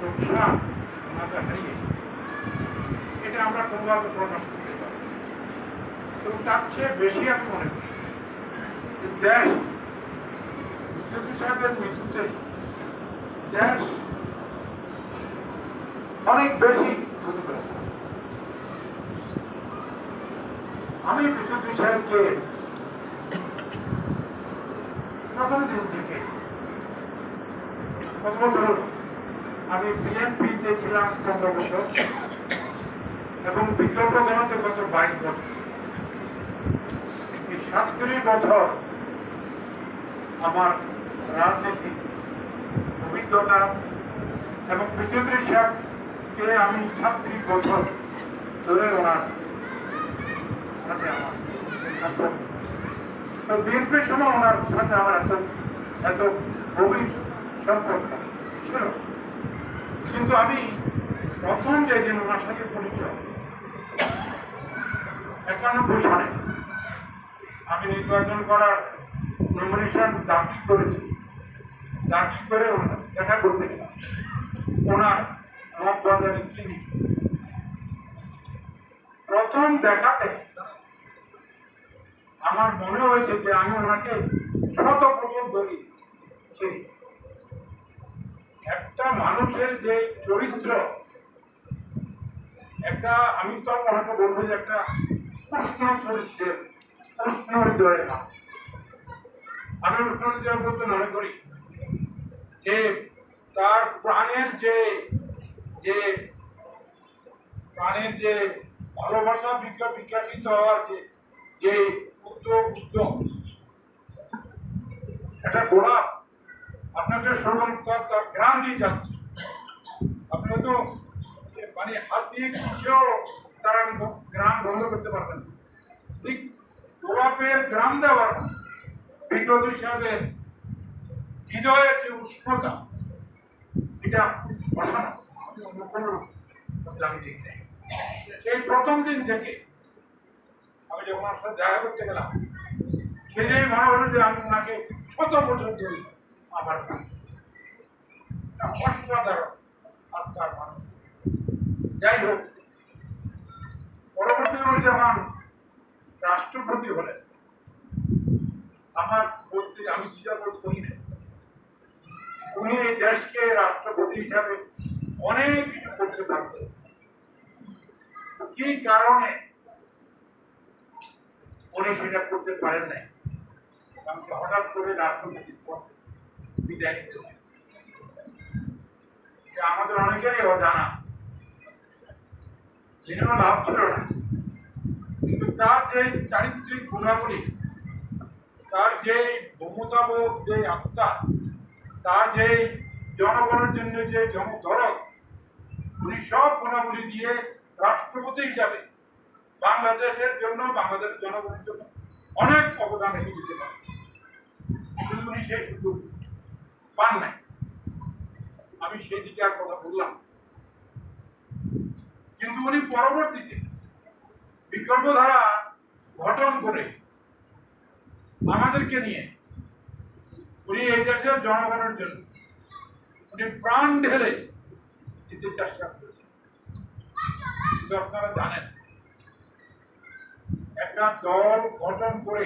লোকসান ওনাকে হারিয়ে এটা আমরা কোনোভাবে প্রকাশ করতে পারি। এবং তার চেয়ে বেশি আমি মনে করি যে দেশ বিদ্যুৎ সাহেবের মৃত্যুতে দেশ অনেক বেশি ক্ষতিগ্রস্ত। আমি বিদ্যুৎ সাহেবকে প্রথম দিন থেকে আমি বিএনপিতে ছিলাম স্তম্ভবদ্ধ এবং বিকল্প দলতে গত 22 বছর। এই 37 বছর আমার রাজনৈতিক অভিজ্ঞতা এবং বিদ্যুৎ সাহেবকে আমি 37 বছর ধরে ওনার সাথে আমার বিএনপির সময় ওনার সাথে আমার এত গভীর সম্পর্ক ছিল। কিন্তু আমি প্রথম যেদিন ওনার সাথে পরিচয় 91 সালে আমি নির্বাচন করার নমিনেশন দাখিল করেছি, দাখিল করে ওনার দেখা করতে গেলাম ওনার মগবাজারের ক্লিনিক। প্রথম দেখাতে আমার মনে হয়েছে যে আমি ওনাকে 100 বছর ধরে চিনি। একটা মানুষের যে চরিত্র, একটা আমি তো ওনাকে বলবো যে একটা উষ্ণ চরিত্রের, উষ্ণ হৃদয়ের মানুষ। আমি উষ্ণ হৃদয় বলতে মনে করি যে তার প্রাণের যে ভালোবাসা বিকশিত হওয়ার যে উদ্যম, একটা গোলাপ আপনাকে সরম তার গ্রাম দিয়ে যাচ্ছে, আপনি তো মানে হাত দিয়ে কিছুও তারা গ্রাম বন্ধ করতে পারবেন না। ঠিক গোলাপের গ্রাম দেওয়ার বিদ্যুৎ সাহেবের হৃদয়ের যে উষ্ণতা, এটা অসাধারণ। আমি অন্য কোনো আমি দেখি নাই। সেই প্রথম দিন থেকে আমি যখন ওনার সাথে দেখা করতে গেলাম, সেটাই মনে হলো যে আমি ওনাকে 100 বছর ধরে আমার অসাধারণ আত্মার মানুষ। যাই হোক, পরবর্তী উনি যখন রাষ্ট্রপতি হলেন, আমার বলতে আমি দ্বিধাবোধ করি না। উনি এই দেশকে রাষ্ট্রপতি হিসাবে অনেক কিছু করতে পারতেন। কি কারণে উনি সেটা করতে পারেন নাই? আমাকে হঠাৎ করে রাষ্ট্রপতির পদ থেকে বিদায় নিতে হয়। এটা আমাদের অনেকেরই অজানা, জেনেও লাভ ছিল না। কিন্তু তার যে চারিত্রিক গুণাবলী, তার যে মমতাবোধ, যে আত্মা, তার যে জনগণের জন্য যে জনদরদ, উনি সব গুণাবলী দিয়ে রাষ্ট্রপতি হিসাবে বাংলাদেশের জন্য, বাংলাদেশের জনগণের জন্য অনেক অবদান রেখে দিতে পারেন। কিন্তু উনি সেই সুযোগ পান নাই। আমি সেই দিকে আর কথা বললাম। কিন্তু উনি পরবর্তীতে বিকল্প ধারা গঠন করে আমাদেরকে নিয়ে উনি এই দেশের জনগণের জন্য উনি প্রাণ ঢেলে দিতে চেষ্টা করেছেন। কিন্তু আপনারা জানেন, একটা দল গঠন করে